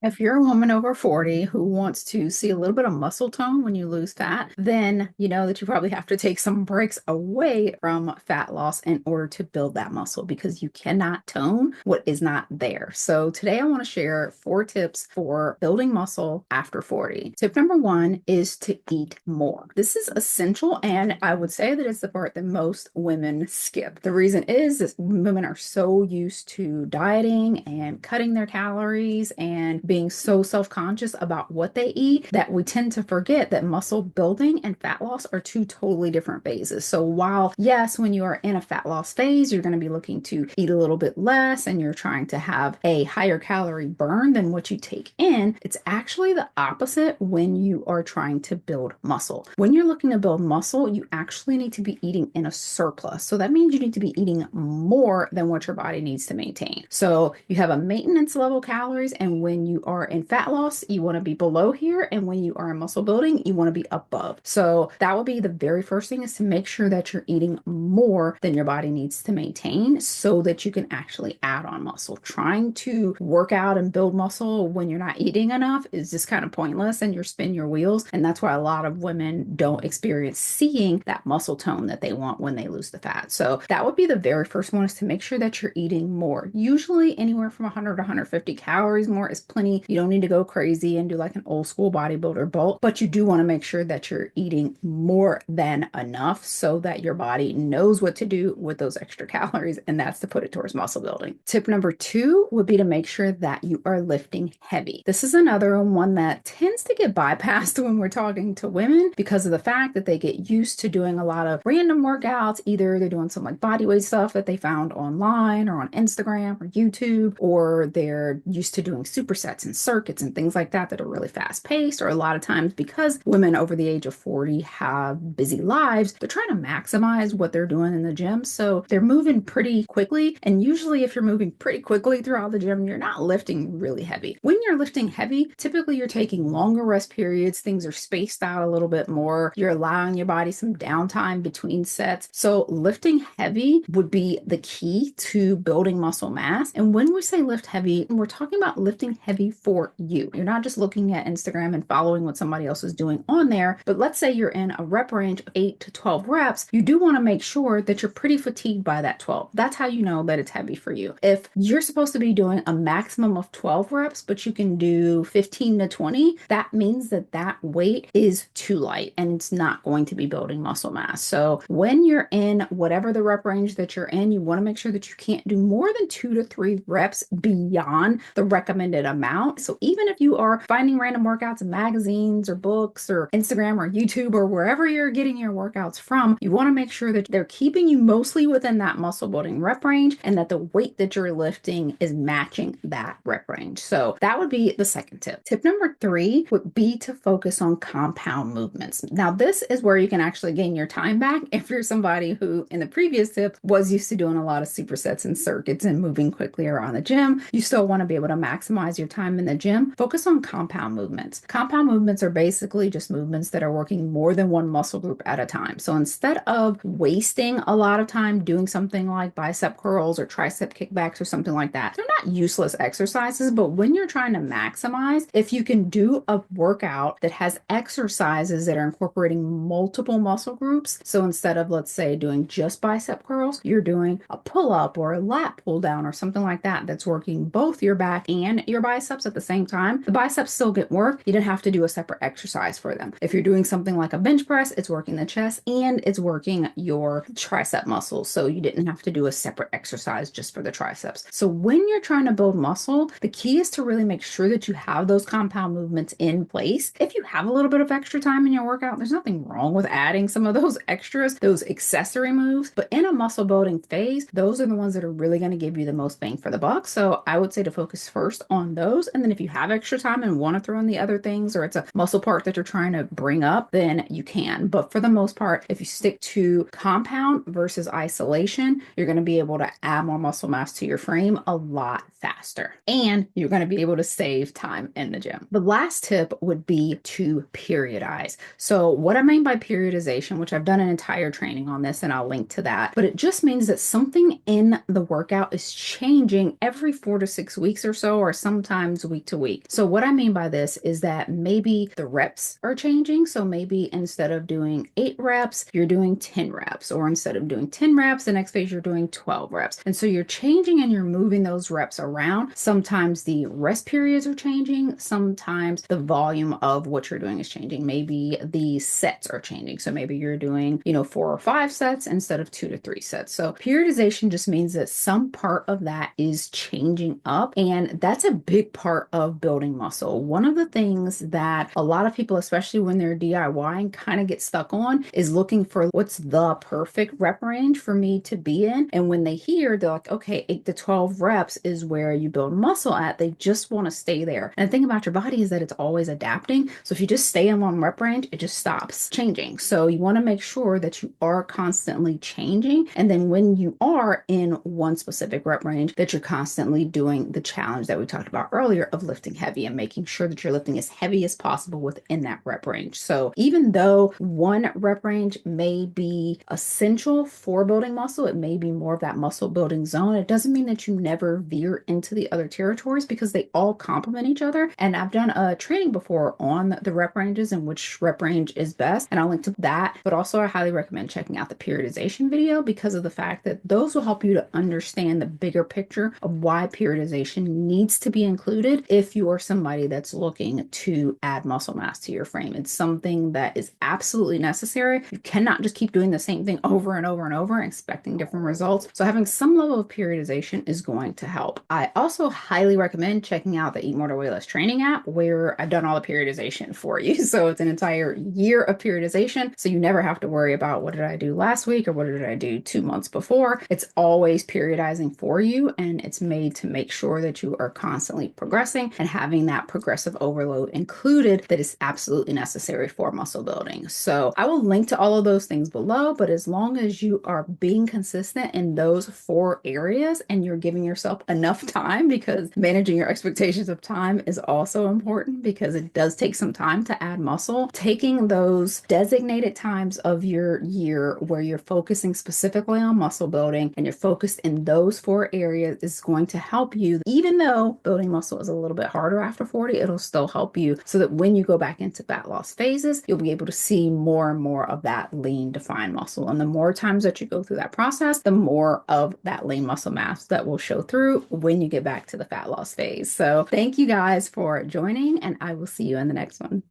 If you're a woman over 40 who wants to see a little bit of muscle tone when you lose fat, then you know that you probably have to take some breaks away from fat loss in order to build that muscle because you cannot tone what is not there. So today I want to share 4 tips for building muscle after 40. Tip number 1 is to eat more. This is essential, and I would say that it's the part that most women skip. The reason is that women are so used to dieting and cutting their calories and being so self-conscious about what they eat that we tend to forget that muscle building and fat loss are 2 totally different phases. So while yes, when you are in a fat loss phase, you're going to be looking to eat a little bit less and you're trying to have a higher calorie burn than what you take in, it's actually the opposite when you are trying to build muscle. When you're looking to build muscle, you actually need to be eating in a surplus. So that means you need to be eating more than what your body needs to maintain. So you have a maintenance level calories, and when you are in fat loss, you want to be below here. And when you are in muscle building, you want to be above. So that would be the very first thing, is to make sure that you're eating more than your body needs to maintain so that you can actually add on muscle. Trying to work out and build muscle when you're not eating enough is just kind of pointless and you're spinning your wheels. And that's why a lot of women don't experience seeing that muscle tone that they want when they lose the fat. So that would be the very first one, is to make sure that you're eating more. Usually anywhere from 100 to 150 calories more is plenty. You don't need to go crazy and do like an old school bodybuilder bulk, but you do want to make sure that you're eating more than enough so that your body knows what to do with those extra calories, and that's to put it towards muscle building. Tip number 2 would be to make sure that you are lifting heavy. This is another one that tends to get bypassed when we're talking to women because of the fact that they get used to doing a lot of random workouts. Either they're doing some like body weight stuff that they found online or on Instagram or YouTube, or they're used to doing supersets and circuits and things like that that are really fast paced. Or a lot of times, because women over the age of 40 have busy lives, they're trying to maximize what they're doing in the gym. So they're moving pretty quickly. And usually if you're moving pretty quickly throughout the gym, you're not lifting really heavy. When you're lifting heavy, typically you're taking longer rest periods. Things are spaced out a little bit more. You're allowing your body some downtime between sets. So lifting heavy would be the key to building muscle mass. And when we say lift heavy, we're talking about lifting heavy for you. You're not just looking at Instagram and following what somebody else is doing on there, but let's say you're in a rep range of 8 to 12 reps. You do want to make sure that you're pretty fatigued by that 12. That's how you know that it's heavy for you. If you're supposed to be doing a maximum of 12 reps, but you can do 15 to 20, that means that that weight is too light and it's not going to be building muscle mass. So when you're in whatever the rep range that you're in, you want to make sure that you can't do more than 2 to 3 reps beyond the recommended amount. So even if you are finding random workouts in magazines or books or Instagram or YouTube or wherever you're getting your workouts from, you want to make sure that they're keeping you mostly within that muscle building rep range and that the weight that you're lifting is matching that rep range. So that would be the second tip. Tip number 3 would be to focus on compound movements. Now, this is where you can actually gain your time back if you're somebody who, in the previous tip, was used to doing a lot of supersets and circuits and moving quickly around the gym. You still want to be able to maximize your time in the gym. Focus on compound movements. Compound movements are basically just movements that are working more than one muscle group at a time. So instead of wasting a lot of time doing something like bicep curls or tricep kickbacks or something like that, they're not useless exercises, but when you're trying to maximize, if you can do a workout that has exercises that are incorporating multiple muscle groups, so instead of, let's say, doing just bicep curls, you're doing a pull-up or a lat pull down or something like that that's working both your back and your biceps at the same time, the biceps still get work. You didn't have to do a separate exercise for them. If you're doing something like a bench press, it's working the chest and it's working your tricep muscles. So you didn't have to do a separate exercise just for the triceps. So when you're trying to build muscle, the key is to really make sure that you have those compound movements in place. If you have a little bit of extra time in your workout, there's nothing wrong with adding some of those extras, those accessory moves. But in a muscle building phase, those are the ones that are really going to give you the most bang for the buck. So I would say to focus first on those. And then if you have extra time and want to throw in the other things, or it's a muscle part that you're trying to bring up, then you can. But for the most part, if you stick to compound versus isolation, you're going to be able to add more muscle mass to your frame a lot faster. And you're going to be able to save time in the gym. The last tip would be to periodize. So what I mean by periodization, which I've done an entire training on this and I'll link to that, but it just means that something in the workout is changing every 4 to 6 weeks or so, or sometimes sometimes week to week. So what I mean by this is that maybe the reps are changing. So maybe instead of doing 8 reps, you're doing 10 reps, or instead of doing 10 reps, the next phase you're doing 12 reps. And so you're changing and you're moving those reps around. Sometimes the rest periods are changing. Sometimes the volume of what you're doing is changing. Maybe the sets are changing. So maybe you're doing, 4 or 5 sets instead of 2 to 3 sets. So periodization just means that some part of that is changing up. And that's a big part of building muscle. One of the things that a lot of people, especially when they're DIYing, kind of get stuck on is looking for what's the perfect rep range for me to be in. And when they hear, they're like, okay, 8 to 12 reps is where you build muscle at. They just want to stay there. And the thing about your body is that it's always adapting. So if you just stay in one rep range, it just stops changing. So you want to make sure that you are constantly changing. And then when you are in one specific rep range, that you're constantly doing the challenge that we talked about earlier of lifting heavy and making sure that you're lifting as heavy as possible within that rep range. So even though one rep range may be essential for building muscle, it may be more of that muscle building zone, it doesn't mean that you never veer into the other territories, because they all complement each other. And I've done a training before on the rep ranges and which rep range is best, and I'll link to that. But also I highly recommend checking out the periodization video, because of the fact that those will help you to understand the bigger picture of why periodization needs to be included if you are somebody that's looking to add muscle mass to your frame. It's something that is absolutely necessary. You cannot just keep doing the same thing over and over and over and expecting different results. So having some level of periodization is going to help. I also highly recommend checking out the Eat More to Weigh Less training app, where I've done all the periodization for you. So it's an entire year of periodization. So you never have to worry about what did I do last week or what did I do 2 months before. It's always periodizing for you, and it's made to make sure that you are constantly progressing and having that progressive overload included that is absolutely necessary for muscle building. So I will link to all of those things below, but as long as you are being consistent in those 4 areas and you're giving yourself enough time, because managing your expectations of time is also important, because it does take some time to add muscle. Taking those designated times of your year where you're focusing specifically on muscle building and you're focused in those 4 areas is going to help you. Even though building muscle is a little bit harder after 40, it'll still help you so that when you go back into fat loss phases, you'll be able to see more and more of that lean defined muscle. And the more times that you go through that process, the more of that lean muscle mass that will show through when you get back to the fat loss phase. So thank you guys for joining, and I will see you in the next one.